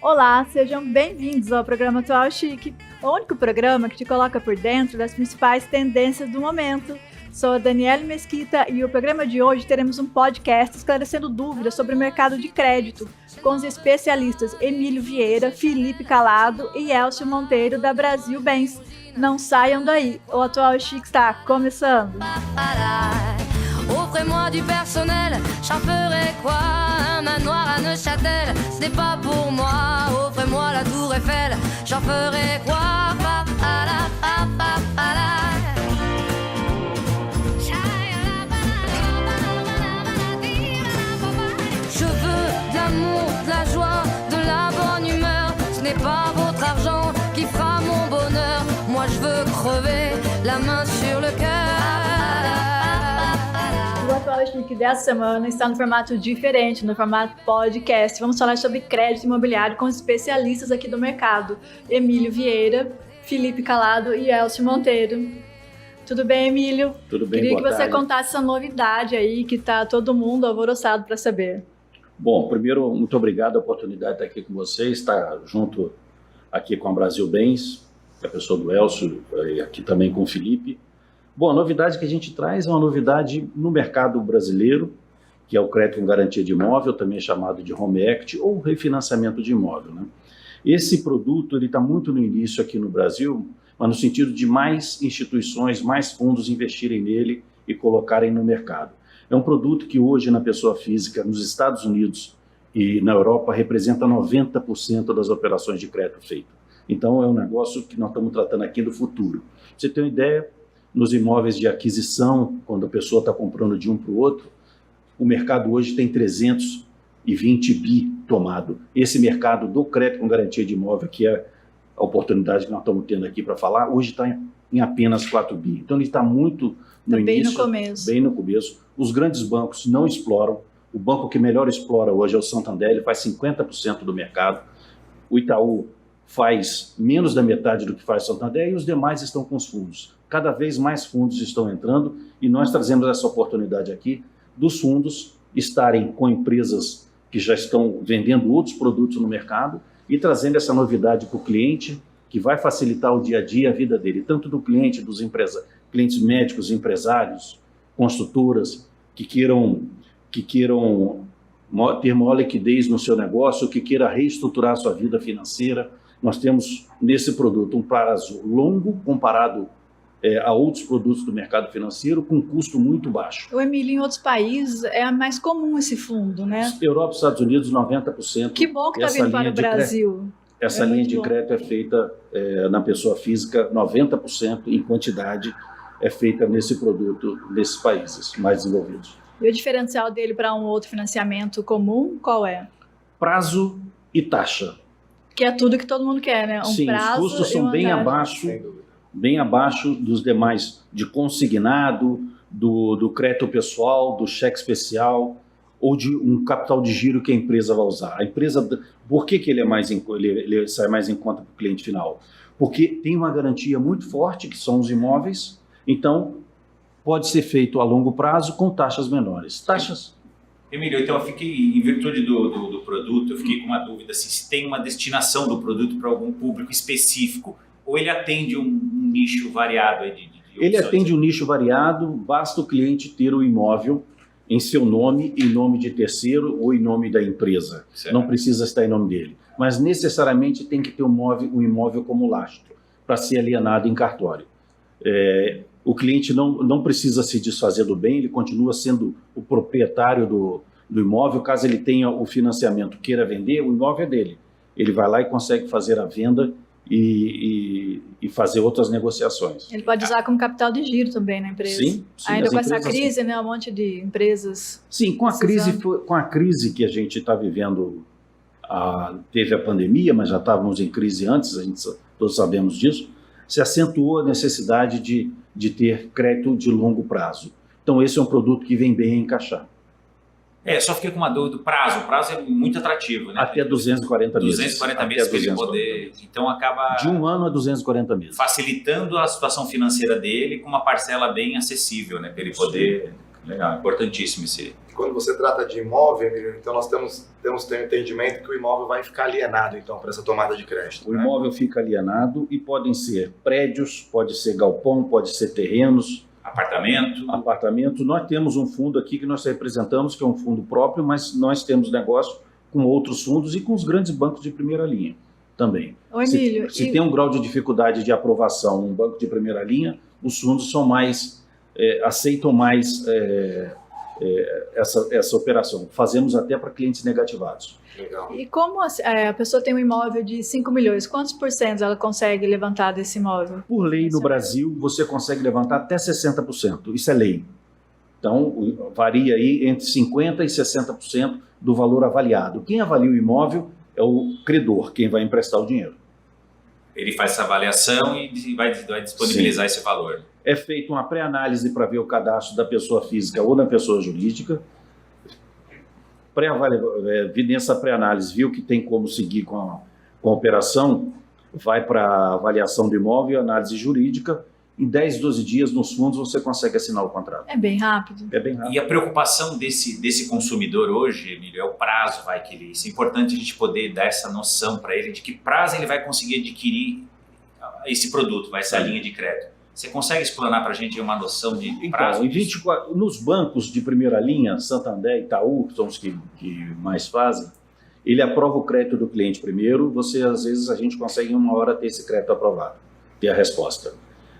Olá, sejam bem-vindos ao programa Atual Chique, o único programa que te coloca por dentro das principais tendências do momento. Sou a Daniele Mesquita e o programa de hoje teremos um podcast esclarecendo dúvidas sobre o mercado de crédito, com os especialistas Emílio Vieira, Felipe Calado e Elcio Monteiro da Brasil Bens. Não saiam daí, o Atual Chique está começando. Offrez-moi du personnel, j'en ferai quoi? Un manoir à Neuchâtel, ce n'est pas pour moi. Offrez-moi la tour Eiffel, j'en ferai quoi? Je veux de l'amour, de la joie, de la bonne humeur. Ce n'est pas votre argent qui fera mon bonheur. Moi je veux crever, la main sur le cœur. O Atual Chique dessa semana está no formato diferente, no formato podcast. Vamos falar sobre crédito imobiliário com os especialistas aqui do mercado. Emílio Vieira, Felipe Calado e Elcio Monteiro. Tudo bem, Emílio? Tudo bem, Queria que você tarde. contasse essa novidade aí que está todo mundo alvoroçado para saber. Bom, primeiro, muito obrigado a oportunidade de estar aqui com vocês, estar junto aqui com a Brasil Bens, a pessoa do Elcio, e aqui também com o Felipe. Bom, a novidade que a gente traz é uma novidade no mercado brasileiro, que é o crédito com garantia de imóvel, também chamado de home equity ou refinanciamento de imóvel, né? Esse produto está muito no início aqui no Brasil, mas no sentido de mais instituições, mais fundos investirem nele e colocarem no mercado. É um produto que hoje na pessoa física, nos Estados Unidos e na Europa, representa 90% das operações de crédito feitas. Então é um negócio que nós estamos tratando aqui do futuro. Pra você ter uma ideia, nos imóveis de aquisição, quando a pessoa está comprando de um para o outro, o mercado hoje tem 320 bi tomado. Esse mercado do crédito com garantia de imóvel, que é a oportunidade que nós estamos tendo aqui para falar, hoje está em apenas 4 bi. Então ele está muito no início. Bem no começo. Bem no começo. Os grandes bancos não exploram. O banco que melhor explora hoje é o Santander, ele faz 50% do mercado. O Itaú faz menos da metade do que faz o Santander e os demais estão com os fundos. Cada vez mais fundos estão entrando e nós trazemos essa oportunidade aqui dos fundos estarem com empresas que já estão vendendo outros produtos no mercado e trazendo essa novidade para o cliente, que vai facilitar o dia a dia, a vida dele, tanto do cliente, dos clientes médicos, empresários, construtoras, que queiram ter maior liquidez no seu negócio, que queira reestruturar a sua vida financeira. Nós temos nesse produto um prazo longo comparado a outros produtos do mercado financeiro com custo muito baixo. O Emílio, em outros países é mais comum esse fundo, né? Europa e Estados Unidos, 90%. Que bom que está vindo para o Brasil. Essa linha de crédito é feita na pessoa física, 90% em quantidade é feita nesse produto, nesses países mais desenvolvidos. E o diferencial dele para um outro financiamento comum, qual é? Prazo e taxa. Que é tudo que todo mundo quer, né? Sim, os custos são bem abaixo dos demais, de consignado, do crédito pessoal, do cheque especial ou de um capital de giro que a empresa vai usar. A empresa, por que ele sai mais em conta para o cliente final? Porque tem uma garantia muito forte, que são os imóveis, então pode ser feito a longo prazo com taxas menores. Emílio, então eu fiquei, em virtude do produto, eu fiquei com uma dúvida se tem uma destinação do produto para algum público específico, ou ele atende um nicho variado aí de opções? Ele atende um nicho variado, basta o cliente ter o imóvel em seu nome, em nome de terceiro ou em nome da empresa. Certo. Não precisa estar em nome dele. Mas necessariamente tem que ter um imóvel como lastro para ser alienado em cartório. O cliente não precisa se desfazer do bem, ele continua sendo o proprietário do imóvel. Caso ele tenha o financiamento, queira vender, o imóvel é dele. Ele vai lá e consegue fazer a venda e fazer outras negociações. Ele pode usar como capital de giro também na empresa. Sim, ainda com essa crise, né, um monte de empresas. Sim, com a crise que a gente está vivendo, teve a pandemia, mas já estávamos em crise antes, todos sabemos disso, se acentuou a necessidade de ter crédito de longo prazo. Então esse é um produto que vem bem a encaixar. Só fiquei com uma dúvida. O prazo é muito atrativo, né? Até 240 meses. 240 meses para ele poder... Então acaba... De 1 ano a 240 meses. Facilitando a situação financeira dele com uma parcela bem acessível, né? Para ele poder Legal, importantíssimo esse. Quando você trata de imóvel, Emílio, então nós temos um entendimento que o imóvel vai ficar alienado, então, para essa tomada de crédito. O imóvel fica alienado e podem ser prédios, pode ser galpão, pode ser terrenos, apartamento. Nós temos um fundo aqui que nós representamos, que é um fundo próprio, mas nós temos negócio com outros fundos e com os grandes bancos de primeira linha também. Ô, Emílio, se tem um grau de dificuldade de aprovação um banco de primeira linha, os fundos são mais, aceitam mais essa operação. Fazemos até para clientes negativados. Legal. E como a pessoa tem um imóvel de 5 milhões, quantos por cento ela consegue levantar desse imóvel? Por lei no Brasil, você consegue levantar até 60%. Isso é lei. Então, varia aí entre 50% e 60% do valor avaliado. Quem avalia o imóvel é o credor, quem vai emprestar o dinheiro. Ele faz essa avaliação e vai disponibilizar esse valor. É feita uma pré-análise para ver o cadastro da pessoa física ou da pessoa jurídica. Nessa pré-análise, viu que tem como seguir com a operação, vai para a avaliação do imóvel, análise jurídica. Em 10, 12 dias, nos fundos, você consegue assinar o contrato. É bem rápido. É bem rápido. E a preocupação desse consumidor hoje, Emílio, é o prazo. Isso é importante a gente poder dar essa noção para ele de que prazo ele vai conseguir adquirir esse produto, essa linha de crédito. Você consegue explanar para a gente uma noção de prazo? Então, nos bancos de primeira linha, Santander e Itaú, que são os que mais fazem, ele aprova o crédito do cliente primeiro, às vezes a gente consegue em 1 hora ter esse crédito aprovado, ter a resposta.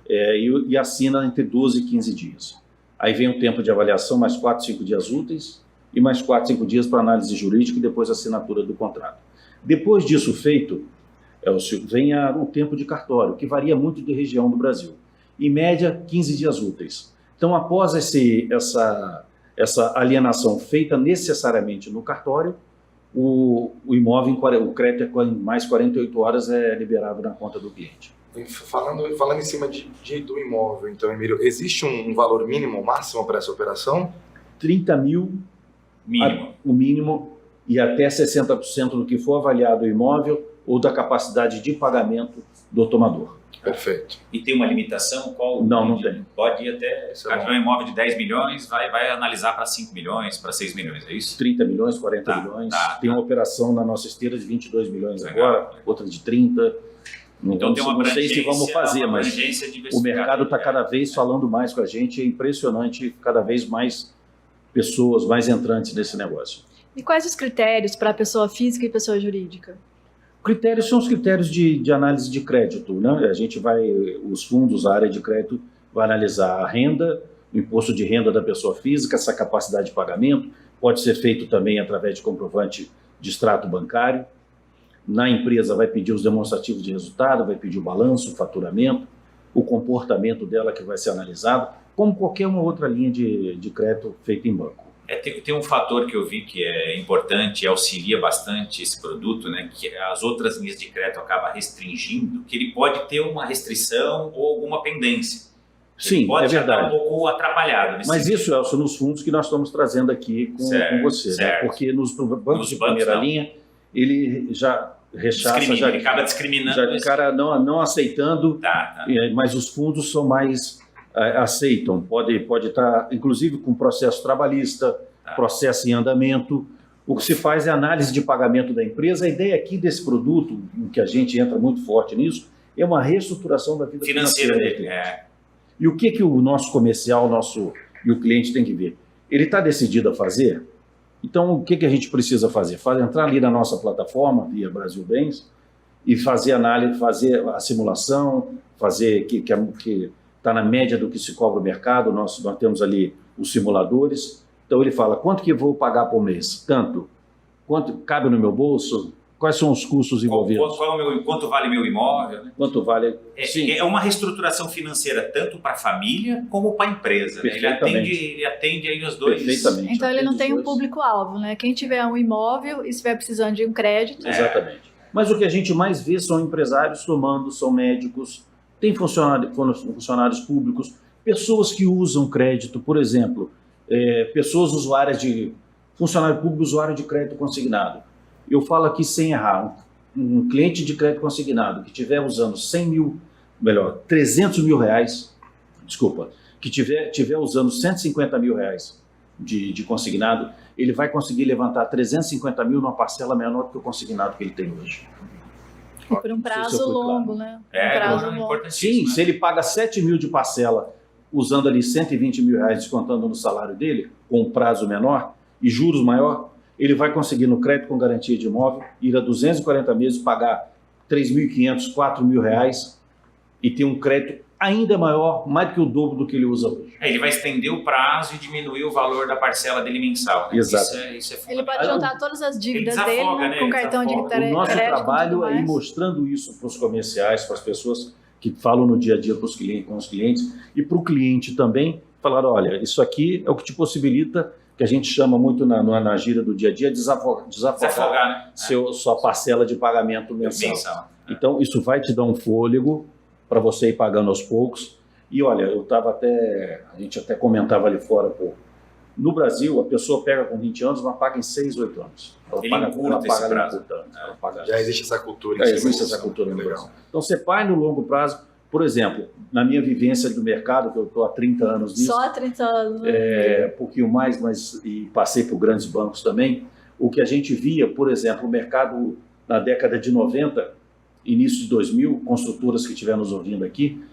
E assina entre 12 e 15 dias. Aí vem o tempo de avaliação, mais 4, 5 dias úteis, e mais 4, 5 dias para análise jurídica e depois a assinatura do contrato. Depois disso feito, vem o tempo de cartório, que varia muito de região do Brasil. Em média, 15 dias úteis. Então, após essa alienação feita necessariamente no cartório, o imóvel, o crédito em mais 48 horas é liberado na conta do cliente. Falando em cima do imóvel, então, Emílio, existe um valor mínimo, máximo para essa operação? 30 mil, o mínimo, e até 60% do que for avaliado o imóvel ou da capacidade de pagamento do tomador. Perfeito. E tem uma limitação? Não tem. Pode ir até, se tiver um imóvel de 10 milhões, vai analisar para 5 milhões, para 6 milhões, é isso? 30 milhões, 40 milhões. Tem uma operação na nossa esteira de 22 milhões agora, outra de 30. Então tem uma não sei se vamos fazer, mas o mercado está cada vez falando mais com a gente, é impressionante, cada vez mais pessoas, mais entrantes nesse negócio. E quais os critérios para a pessoa física e pessoa jurídica? Critérios são os critérios de análise de crédito, né? Os fundos, a área de crédito, vai analisar a renda, o imposto de renda da pessoa física, essa capacidade de pagamento, pode ser feito também através de comprovante de extrato bancário. Na empresa vai pedir os demonstrativos de resultado, vai pedir o balanço, o faturamento, o comportamento dela que vai ser analisado, como qualquer uma outra linha de crédito feita em banco. Tem um fator que eu vi que é importante e auxilia bastante esse produto, né, que as outras linhas de crédito acabam restringindo, que ele pode ter uma restrição ou alguma pendência. Sim, pode é verdade. Estar um pouco atrapalhado. Mas sentido. Isso, Elcio, nos fundos que nós estamos trazendo aqui com você. Né? Porque nos bancos de primeira linha, ele já rechaça, ele acaba discriminando. O cara não aceitando, mas os fundos são mais... aceitam, pode estar, inclusive, com processo trabalhista, processo em andamento. O que se faz é análise de pagamento da empresa. A ideia aqui desse produto, em que a gente entra muito forte nisso, é uma reestruturação da vida financeira dele. E o que o nosso comercial, e o cliente tem que ver? Ele está decidido a fazer? Então, o que a gente precisa fazer? Entrar ali na nossa plataforma, via Brasil Bens, e fazer análise, fazer a simulação, fazer que está na média do que se cobra o mercado. Nós temos ali os simuladores. Então ele fala, quanto que eu vou pagar por mês? Tanto. Quanto cabe no meu bolso? Quais são os custos envolvidos? Quanto vale meu imóvel? Né? Quanto vale? É uma reestruturação financeira tanto para a família como para a empresa. Né? Ele atende aí os dois. Perfeitamente. Então ele não tem um público-alvo, né? Quem tiver um imóvel e estiver precisando de um crédito. Exatamente. Mas o que a gente mais vê são empresários tomando, são médicos, tem funcionários públicos, pessoas que usam crédito, por exemplo, pessoas usuárias funcionário público usuário de crédito consignado. Eu falo aqui sem errar, um cliente de crédito consignado que estiver usando 300 mil reais, que tiver usando 150 mil reais de consignado, ele vai conseguir levantar 350 mil numa parcela menor do que o consignado que ele tem hoje. E por um prazo longo, né? Um prazo longo. Sim, se ele paga 7 mil de parcela, usando ali 120 mil reais, descontando no salário dele, com um prazo menor e juros maior, ele vai conseguir no crédito com garantia de imóvel ir a 240 meses, pagar 3.500, 4 mil reais e ter um crédito ainda maior, mais do que o dobro do que ele usa hoje. Ele vai estender o prazo e diminuir o valor da parcela dele mensal. Né? Exato. Isso é Ele pode juntar todas as dívidas dele, né? Com cartão de crédito. O nosso trabalho é ir mostrando isso para os comerciais, para as pessoas que falam no dia a dia com os clientes e para o cliente também, falar, olha, isso aqui é o que te possibilita, que a gente chama muito na gíria do dia a dia, desafogar, né? Sua parcela de pagamento mensal. Então, isso vai te dar um fôlego para você ir pagando aos poucos. E olha, a gente até comentava ali fora, pô, no Brasil, a pessoa pega com 20 anos, mas paga em 6, 8 anos. Ela encurta esse prazo. Já existe essa cultura. Já existe essa cultura no Brasil. Então, você vai no longo prazo. Por exemplo, na minha vivência do mercado, que eu estou há 30 anos nisso. Só há 30 anos. Um pouquinho mais, e passei por grandes bancos também. O que a gente via, por exemplo, o mercado na década de 90, início de 2000, construtoras que estiveram nos ouvindo aqui,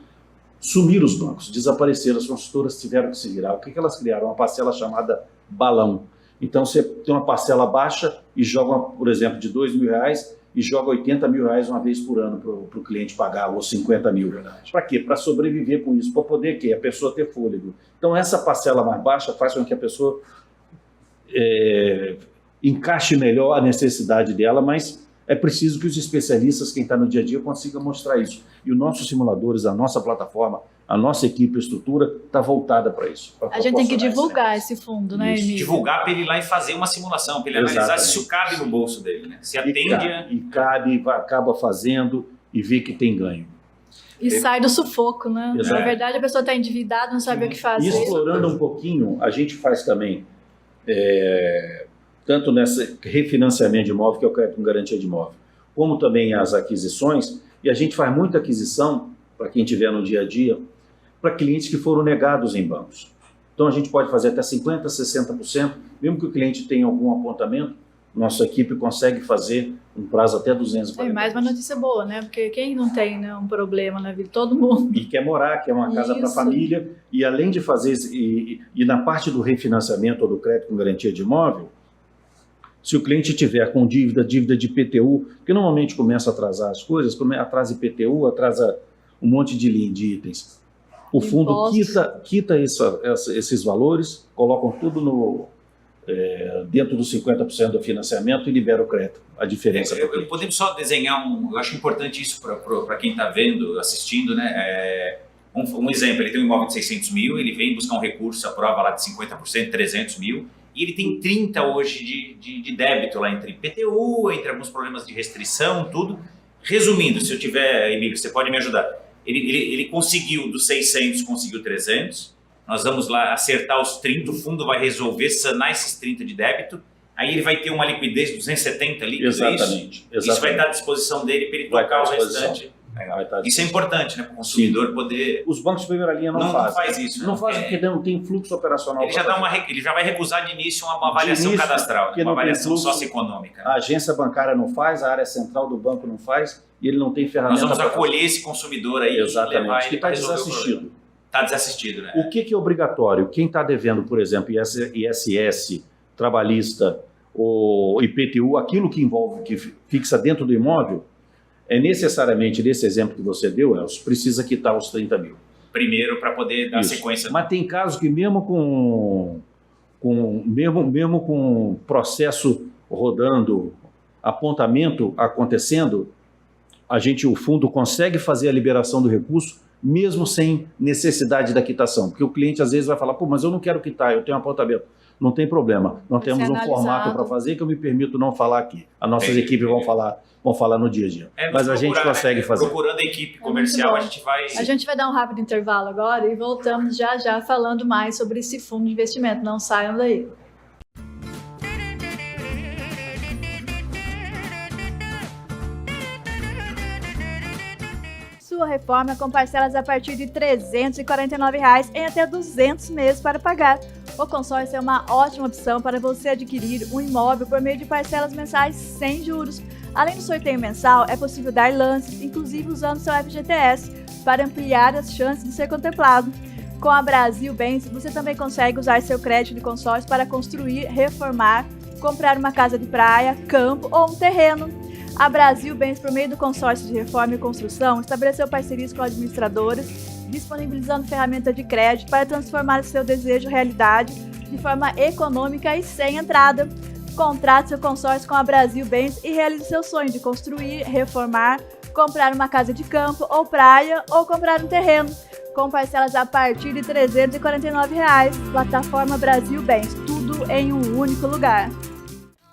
sumiram os bancos, desapareceram, as construtoras tiveram que se virar. O que elas criaram? Uma parcela chamada balão. Então, você tem uma parcela baixa e joga, por exemplo, de 2 mil reais e joga 80 mil reais uma vez por ano para o cliente pagar, ou 50 mil. Para quê? Para sobreviver com isso, para poder a pessoa ter fôlego. Então, essa parcela mais baixa faz com que a pessoa encaixe melhor a necessidade dela, mas é preciso que os especialistas, quem está no dia a dia, consigam mostrar isso. E os nossos simuladores, a nossa plataforma, a nossa equipe, a estrutura, está voltada para isso. A gente tem que divulgar esse fundo, né, Emílio? Divulgar para ele ir lá e fazer uma simulação, para ele analisar se isso cabe no bolso dele, né? Se atende e cabe, acaba fazendo e vê que tem ganho. E sai do sufoco, né? Exato. Na verdade, a pessoa está endividada, não sabe o que fazer. Explorando um pouquinho, a gente faz também... tanto nesse refinanciamento de imóvel, que é o crédito com garantia de imóvel, como também as aquisições, e a gente faz muita aquisição, para quem estiver no dia a dia, para clientes que foram negados em bancos. Então a gente pode fazer até 50%, 60%, mesmo que o cliente tenha algum apontamento, nossa equipe consegue fazer um prazo até 240. É mais uma notícia boa, né? Porque quem não tem, né, um problema na vida, todo mundo. E quer morar, quer uma casa para a família, e além de fazer, e na parte do refinanciamento ou do crédito com garantia de imóvel, se o cliente tiver com dívida de IPTU, porque normalmente começa a atrasar as coisas, atrasa IPTU, atrasa um monte de itens. O fundo quita esses valores, colocam tudo dentro dos 50% do financiamento e libera o crédito, a diferença. Podemos só desenhar eu acho importante isso para quem está vendo, assistindo, né? Um exemplo, ele tem um imóvel de 600 mil, ele vem buscar um recurso, aprova lá de 50%, 300 mil, e ele tem 30 hoje de débito lá entre IPTU, entre alguns problemas de restrição, tudo. Resumindo, se eu tiver, Emílio, você pode me ajudar. Ele conseguiu dos 600, conseguiu 300. Nós vamos lá acertar os 30, o fundo vai resolver, sanar esses 30 de débito. Aí ele vai ter uma liquidez de 270 líquidos. Exatamente. Isso vai estar à disposição dele para ele tocar o restante. Isso é importante, né, para o consumidor poder... Os bancos de primeira linha não fazem. Não faz isso. Não fazem porque não tem fluxo operacional. Ele já vai recusar de início uma avaliação cadastral, uma avaliação socioeconômica. A agência bancária não faz, a área central do banco não faz, e ele não tem ferramenta. Nós vamos acolher esse consumidor aí. Exatamente, que está desassistido. Está desassistido, né? O que é obrigatório? Quem está devendo, por exemplo, ISS, trabalhista, ou IPTU, aquilo que envolve, que fixa dentro do imóvel, necessariamente, nesse exemplo que você deu, Elcio, precisa quitar os 30 mil. Primeiro, para poder dar sequência. Mas tem casos que mesmo com processo rodando, apontamento acontecendo, o fundo consegue fazer a liberação do recurso, mesmo sem necessidade da quitação. Porque o cliente às vezes vai falar, pô, mas eu não quero quitar, eu tenho um apontamento. Não tem problema, nós temos um formato para fazer que eu me permito não falar aqui. As nossas equipes vão falar no dia a dia. Mas a gente consegue fazer. Procurando a equipe comercial, a gente vai dar um rápido intervalo agora e voltamos já falando mais sobre esse fundo de investimento. Não saiam daí. sua reforma com parcelas a partir de R$ 349 em até 200 meses para pagar. O consórcio é uma ótima opção para você adquirir um imóvel por meio de parcelas mensais sem juros. Além do sorteio mensal, é possível dar lances, inclusive usando seu FGTS, para ampliar as chances de ser contemplado. Com a Brasil Bens, você também consegue usar seu crédito de consórcio para construir, reformar, comprar uma casa de praia, campo ou um terreno. A Brasil Bens, por meio do consórcio de reforma e construção, estabeleceu parcerias com administradoras, disponibilizando ferramentas de crédito para transformar seu desejo em realidade de forma econômica e sem entrada. Contrate seu consórcio com a Brasil Bens e realize seu sonho de construir, reformar, comprar uma casa de campo ou praia ou comprar um terreno, com parcelas a partir de R$ 349. Plataforma Brasil Bens, tudo em um único lugar.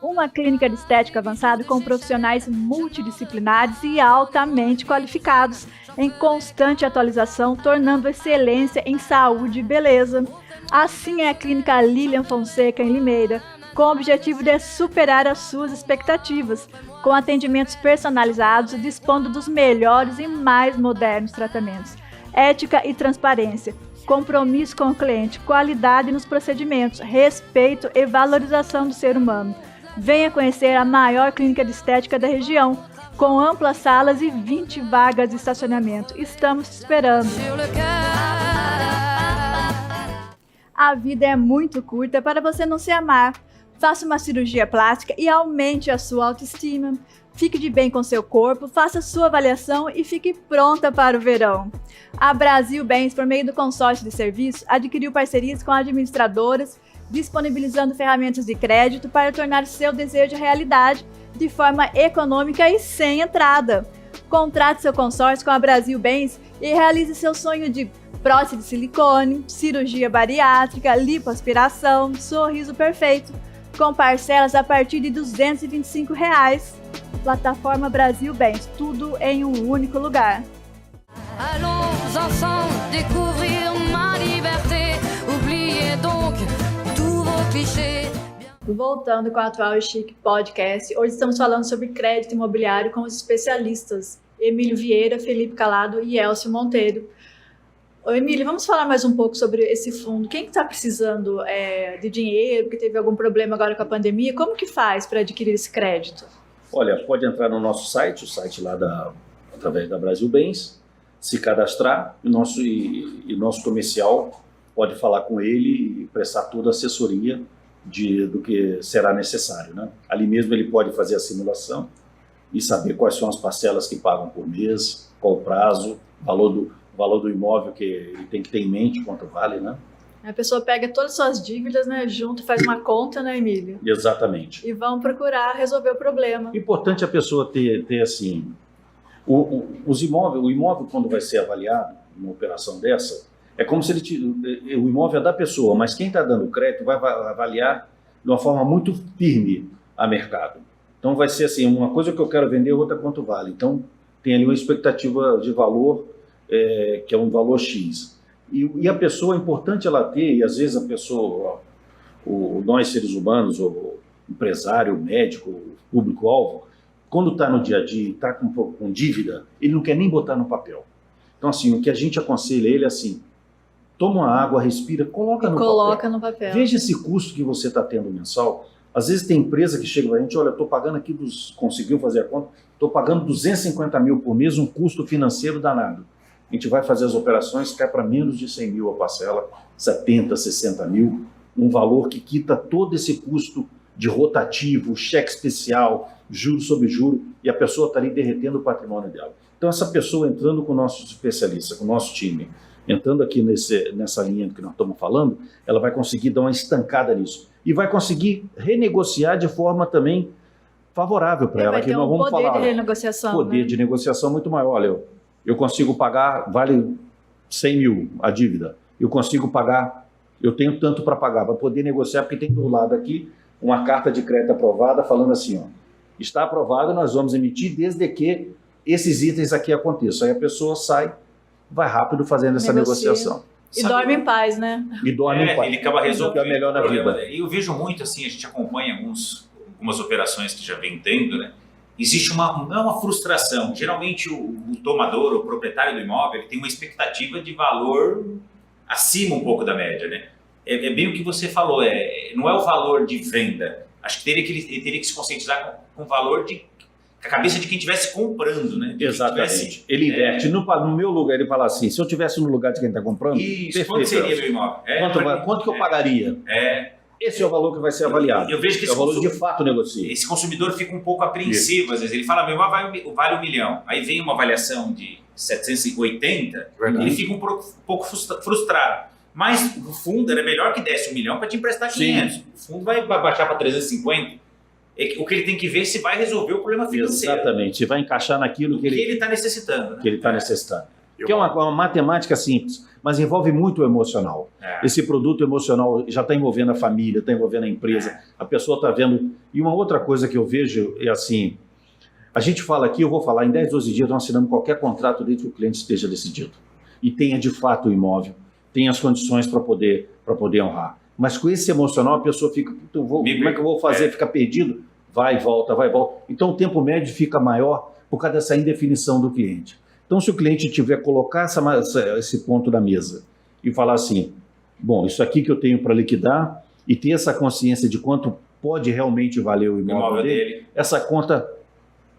Uma clínica de estética avançada com profissionais multidisciplinares e altamente qualificados, em constante atualização, tornando excelência em saúde e beleza. Assim é a Clínica Lilian Fonseca, em Limeira, com o objetivo de superar as suas expectativas, com atendimentos personalizados e dispondo dos melhores e mais modernos tratamentos. Ética e transparência, compromisso com o cliente, qualidade nos procedimentos, respeito e valorização do ser humano. Venha conhecer a maior clínica de estética da região, com amplas salas e 20 vagas de estacionamento. Estamos te esperando. A vida é muito curta para você não se amar. Faça uma cirurgia plástica e aumente a sua autoestima. Fique de bem com seu corpo, faça sua avaliação e fique pronta para o verão. A Brasil Bens, por meio do consórcio de serviços, adquiriu parcerias com administradoras, disponibilizando ferramentas de crédito para tornar seu desejo realidade de forma econômica e sem entrada. Contrate seu consórcio com a Brasil Bens e realize seu sonho de prótese de silicone, cirurgia bariátrica, lipoaspiração, sorriso perfeito, com parcelas a partir de R$ 225. Plataforma Brasil Bens, tudo em um único lugar. Allons ensemble découvrir ma liberté. Oubliez donc tous vos clichés. Voltando com a Atual e Chique Podcast, hoje estamos falando sobre crédito imobiliário com os especialistas Emílio Vieira, Felipe Calado e Elcio Monteiro. Ô, Emílio, vamos falar mais um pouco sobre esse fundo. Quem está precisando de dinheiro, que teve algum problema agora com a pandemia, como que faz para adquirir esse crédito? Olha, pode entrar no nosso site, o site lá através da Brasil Bens, se cadastrar e nosso comercial pode falar com ele e prestar toda a assessoria do que será necessário, né? Ali mesmo ele pode fazer a simulação e saber quais são as parcelas que pagam por mês, qual o prazo, valor do imóvel que ele tem que ter em mente, quanto vale, né? A pessoa pega todas as suas dívidas, né, junto, faz uma conta, né, Emílio? Exatamente. E vão procurar resolver o problema. Importante a pessoa ter assim, o imóvel quando vai ser avaliado, numa operação dessa, é como se o imóvel é da pessoa, mas quem está dando crédito vai avaliar de uma forma muito firme a mercado. Então vai ser assim, uma coisa que eu quero vender, outra quanto vale. Então tem ali uma expectativa de valor, que é um valor X. E a pessoa, é importante ela ter, e às vezes a pessoa, nós seres humanos, o empresário, o médico, o público-alvo, quando está no dia a dia e está com dívida, ele não quer nem botar no papel. Então assim, o que a gente aconselha ele é assim, toma uma água, respira, coloca no papel. Veja esse custo que você está tendo mensal. Às vezes tem empresa que chega para a gente, olha, estou pagando aqui, conseguiu fazer a conta, estou pagando 250 mil por mês, um custo financeiro danado. A gente vai fazer as operações, cai para menos de 100 mil a parcela, 70, 60 mil, um valor que quita todo esse custo de rotativo, cheque especial, juro sobre juro, e a pessoa está ali derretendo o patrimônio dela. Então essa pessoa entrando com o nosso especialista, com o nosso time, entrando aqui nessa linha que nós estamos falando, ela vai conseguir dar uma estancada nisso. E vai conseguir renegociar de forma também favorável para ela. Vai ter um poder de renegociação. Poder de negociação muito maior. Olha, eu consigo pagar, vale 100 mil a dívida. Eu consigo pagar, eu tenho tanto para pagar, para poder negociar, porque tem do lado aqui uma carta de crédito aprovada falando assim, ó, está aprovado, nós vamos emitir desde que esses itens aqui aconteçam. Aí a pessoa sai, vai rápido fazendo essa negociação. E dorme em paz, né? E dorme em paz. Ele acaba resolvendo o melhor na vida. E eu vejo muito assim, a gente acompanha algumas operações que já vem tendo, né? existe não é uma frustração. Geralmente o tomador, o proprietário do imóvel, ele tem uma expectativa de valor acima um pouco da média, né? É bem o que você falou, não é o valor de venda. Acho que ele teria que se conscientizar com o valor com a cabeça de quem estivesse comprando, né? Exatamente. Ele inverte. No meu lugar, ele fala assim, se eu estivesse no lugar de quem está comprando, isso, perfeito, quanto seria meu imóvel? Quanto que eu pagaria? Esse é o valor que vai ser avaliado. Eu vejo que é o valor de fato negocia. Esse consumidor fica um pouco apreensivo, às vezes. Ele fala, meu imóvel vale 1 milhão. Aí vem uma avaliação de 780, ele fica um pouco frustrado. Mas o fundo era melhor que desse 1 milhão para te emprestar 500. Sim. O fundo vai baixar para 350. O que ele tem que ver se vai resolver o problema financeiro. Exatamente, se vai encaixar naquilo que ele está necessitando. Né? Que ele está necessitando. Que é uma matemática simples, mas envolve muito o emocional. Esse produto emocional já está envolvendo a família, está envolvendo a empresa, a pessoa está vendo. E uma outra coisa que eu vejo é assim, a gente fala aqui, eu vou falar, em 10, 12 dias nós assinamos qualquer contrato desde que o cliente esteja decidido. E tenha de fato o imóvel, tenha as condições para poder honrar. Mas com esse emocional a pessoa fica, como é que eu vou fazer? Fica perdido? Vai e volta, vai e volta. Então o tempo médio fica maior por causa dessa indefinição do cliente. Então se o cliente tiver colocar esse ponto na mesa e falar assim, bom, isso aqui que eu tenho para liquidar e ter essa consciência de quanto pode realmente valer o imóvel dele, essa conta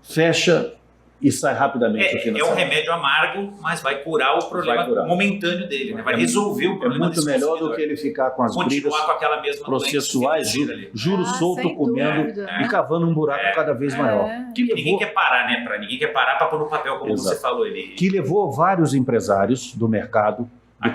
fecha e sai rapidamente. É um remédio amargo, mas vai curar o problema momentâneo dele, né? Vai resolver o problema. É muito melhor do que ele ficar com as brigas com aquela mesma processuais, juros solto comendo e cavando um buraco cada vez maior. Ninguém quer parar, né? Ninguém quer parar para pôr no papel, como você falou. Que levou vários empresários do mercado a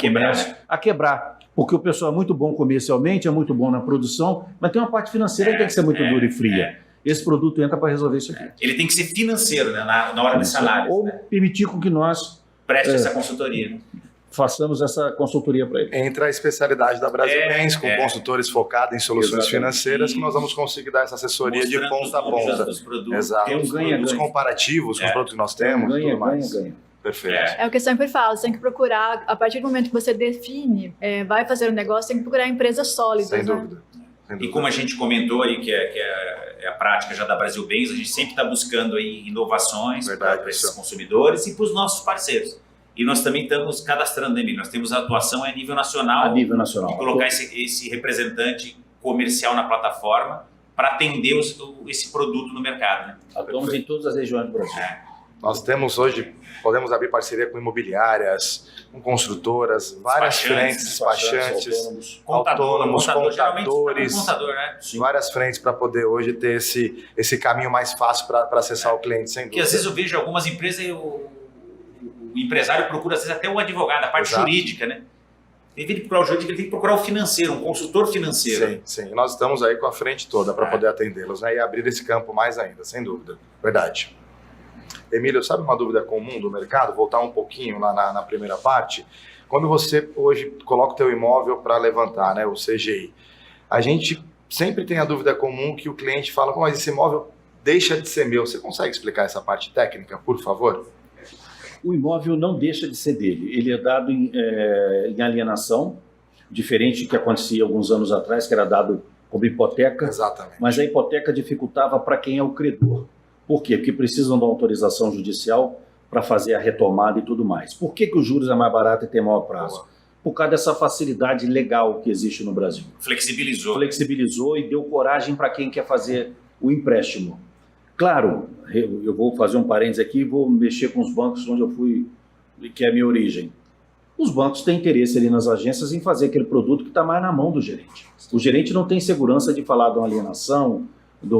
quebrar. Porque o pessoal é muito bom comercialmente, é muito bom na produção, mas tem uma parte financeira que tem que ser muito dura e fria. Esse produto entra para resolver isso aqui. Ele tem que ser financeiro, né, na hora dessa análise. Ou permitir com que nós preste essa consultoria. Né? Façamos essa consultoria para ele. Entra a especialidade da Brasil Bens, com consultores focados em soluções financeiras, que nós vamos conseguir dar essa assessoria de ponta a ponta. Exato. Tem ganha, os comparativos com os produtos que nós temos. Ganha. Perfeito. É o que eu sempre falo, você tem que procurar, a partir do momento que você define, vai fazer um negócio, tem que procurar empresas sólidas. Sem dúvida. E como a gente comentou aí, que é a prática já da Brasil Bens, a gente sempre está buscando aí inovações para esses consumidores e para os nossos parceiros. E nós também estamos cadastrando, né, nós temos a atuação a nível nacional. De colocar esse representante comercial na plataforma para atender esse produto no mercado. Né? Atuamos em todas as regiões do Brasil. Nós temos hoje, podemos abrir parceria com imobiliárias, com construtoras, várias frentes, despachantes, autônomos, contadores, né? várias frentes para poder hoje ter esse caminho mais fácil para acessar o cliente, sem dúvida. Porque às vezes eu vejo algumas empresas e o empresário procura às vezes até o advogado, a parte jurídica, né? Em vez de procurar o jurídico, ele tem que procurar o financeiro, um consultor financeiro. Sim. Nós estamos aí com a frente toda para poder atendê-los, né? E abrir esse campo mais ainda, sem dúvida. Verdade. Emílio, sabe uma dúvida comum do mercado? Voltar um pouquinho lá na primeira parte. Quando você hoje coloca o teu imóvel para levantar, né, o CGI, a gente sempre tem a dúvida comum que o cliente fala, mas esse imóvel deixa de ser meu. Você consegue explicar essa parte técnica, por favor? O imóvel não deixa de ser dele. Ele é dado em alienação, diferente do que acontecia alguns anos atrás, que era dado como hipoteca. Exatamente. Mas a hipoteca dificultava para quem é o credor. Por quê? Porque precisam de uma autorização judicial para fazer a retomada e tudo mais. Por que os juros é mais barato e tem maior prazo? Por causa dessa facilidade legal que existe no Brasil. Flexibilizou e deu coragem para quem quer fazer o empréstimo. Claro, eu vou fazer um parênteses aqui e vou mexer com os bancos onde eu fui, que é a minha origem. Os bancos têm interesse ali nas agências em fazer aquele produto que está mais na mão do gerente. O gerente não tem segurança de falar de uma alienação, de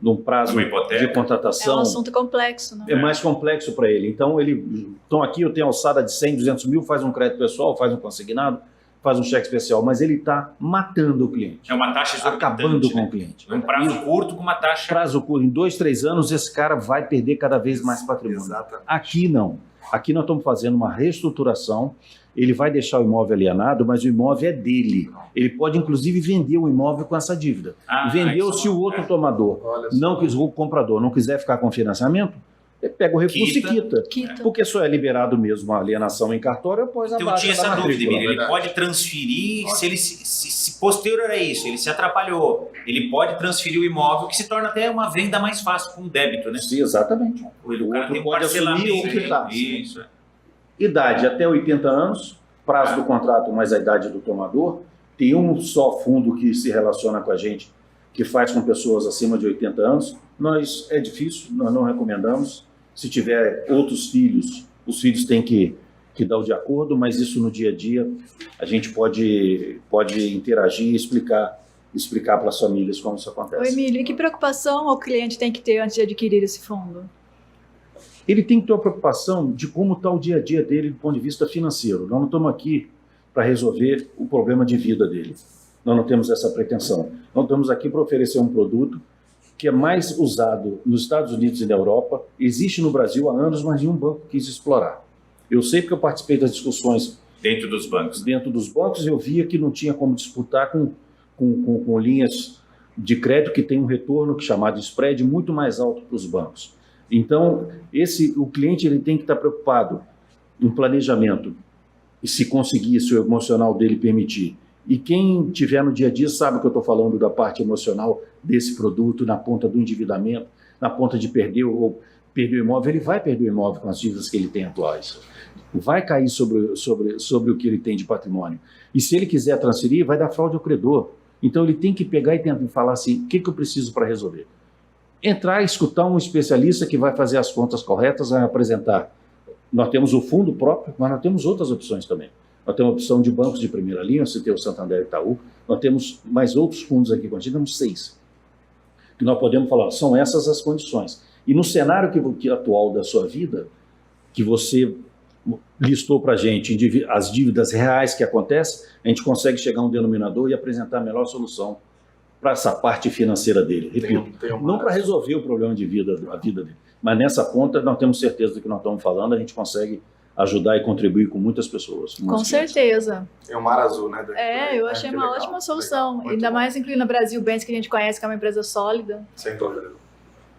um prazo de contratação. É um assunto complexo, né? É mais complexo para ele. Então aqui eu tenho alçada de 100, 200 mil, faz um crédito pessoal, faz um consignado, faz um cheque especial, mas ele está matando o cliente. É uma taxa exorbitante, acabando com o cliente. Um prazo curto com uma taxa... Prazo curto, em 2, 3 anos esse cara vai perder cada vez mais patrimônio. Exatamente. Aqui não. Aqui nós estamos fazendo uma reestruturação, ele vai deixar o imóvel alienado, mas o imóvel é dele. Ele pode, inclusive, vender o imóvel com essa dívida. Vendeu se o outro tomador, o comprador, não quiser ficar com financiamento, pega o recurso e quita. Quita. Porque só é liberado mesmo a alienação em cartório após a Então baixa tinha da essa dúvida, matrícula. Emílio. Ele pode transferir, se ele se posterior a isso, ele se atrapalhou, ele pode transferir o imóvel, que se torna até uma venda mais fácil com débito, né? Sim, exatamente. O cara outro tem um pode assumir parcelamento. ou quitar. Isso. Idade até 80 anos, prazo do contrato mais a idade do tomador. Tem um só fundo que se relaciona com a gente, que faz com pessoas acima de 80 anos. É difícil, nós não recomendamos. Se tiver outros filhos, os filhos têm que dar o de acordo, mas isso no dia a dia a gente pode interagir e explicar para as famílias como isso Ô, acontece. Emílio, e que preocupação o cliente tem que ter antes de adquirir esse fundo? Ele tem que ter uma preocupação de como está o dia a dia dele do ponto de vista financeiro. Nós não estamos aqui para resolver o problema de vida dele. Nós não temos essa pretensão. Nós estamos aqui para oferecer um produto que é mais usado nos Estados Unidos e na Europa, existe no Brasil há anos, mas nenhum banco quis explorar. Eu sei porque eu participei das discussões Dentro dos bancos. dentro dos bancos, eu via que não tinha como disputar com linhas de crédito que tem um retorno chamado spread muito mais alto para os bancos. Então, o cliente ele tem que estar preocupado em planejamento, e se conseguir, se o emocional dele permitir. E quem tiver no dia a dia sabe que eu estou falando da parte emocional desse produto, na ponta do endividamento, na ponta de perder o imóvel. Ele vai perder o imóvel com as dívidas que ele tem atuais. Vai cair sobre o que ele tem de patrimônio. E se ele quiser transferir, vai dar fraude ao credor. Então ele tem que pegar e tentar falar assim, o que eu preciso para resolver? Entrar e escutar um especialista que vai fazer as contas corretas, vai apresentar. Nós temos o fundo próprio, mas nós temos outras opções também. Nós temos a opção de bancos de primeira linha, você tem o Santander e Itaú, nós temos mais outros fundos aqui, nós temos 6, que nós podemos falar, são essas as condições. E no cenário atual da sua vida, que você listou para a gente, as dívidas reais que acontecem, a gente consegue chegar a um denominador e apresentar a melhor solução para essa parte financeira dele. Repito, não para resolver o problema de vida, a vida dele, mas nessa ponta nós temos certeza do que nós estamos falando, a gente consegue ajudar e contribuir com muitas pessoas. Com certeza. É o Mar Azul, né? Eu achei uma ótima solução. Ainda mais incluindo a Brasil Bens, que a gente conhece, que é uma empresa sólida. Sem dúvida.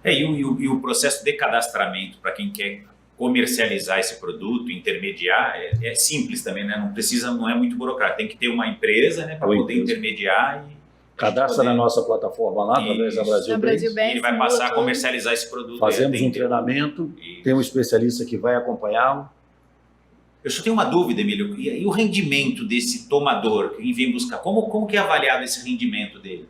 E o processo de cadastramento para quem quer comercializar esse produto, intermediar, é simples também, né? Não é muito burocrático. Tem que ter uma empresa, né, para poder intermediar e cadastra na nossa plataforma lá, através da Brasil Bens. E ele vai passar a comercializar esse produto. Fazemos um treinamento, tem um especialista que vai acompanhá-lo. Eu só tenho uma dúvida, Emílio, e o rendimento desse tomador, quem vem buscar, como que é avaliado esse rendimento dele?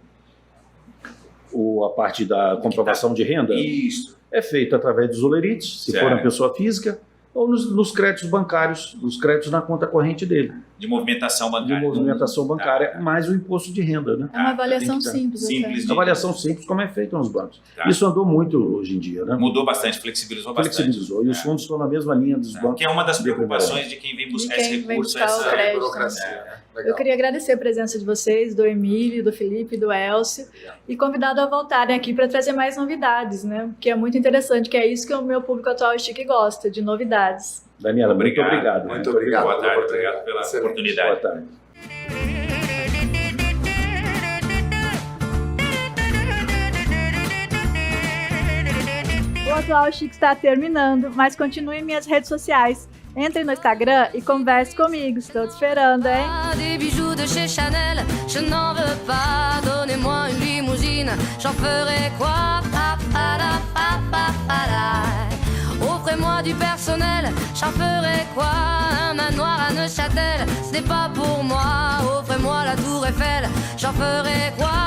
A parte da comprovação de renda? Isso. É feita através dos olerites, se for uma pessoa física, ou nos créditos bancários, nos créditos na conta corrente dele. De movimentação bancária. De movimentação bancária, mais o imposto de renda, né? É uma avaliação simples. Avaliação simples, como é feito nos bancos. Tá. Isso andou muito hoje em dia, né? Mudou bastante, flexibilizou bastante. E os fundos estão na mesma linha dos bancos. Que é uma das preocupações de quem vem buscar esse recurso. Essa burocracia. Eu queria agradecer a presença de vocês, do Emílio, do Felipe, do Elcio, e convidado a voltarem aqui para trazer mais novidades, né? Que é muito interessante, que é isso que o meu público atual chique gosta, de novidades. Daniela, muito obrigado. Muito obrigado. Boa tarde, obrigado pela oportunidade. Boa tarde. O Atual Chique está terminando, mas continue em minhas redes sociais. Entre no Instagram e converse comigo. Estou te esperando, hein? Des bijoux de chez Chanel, je n'en veux pas. Donnez-moi une limousine, j'en ferai quoi? Offrez-moi du personnel, j'en ferai quoi? Un manoir à Neuchâtel, ce n'est pas pour moi. Offrez-moi la tour Eiffel, j'en ferai quoi?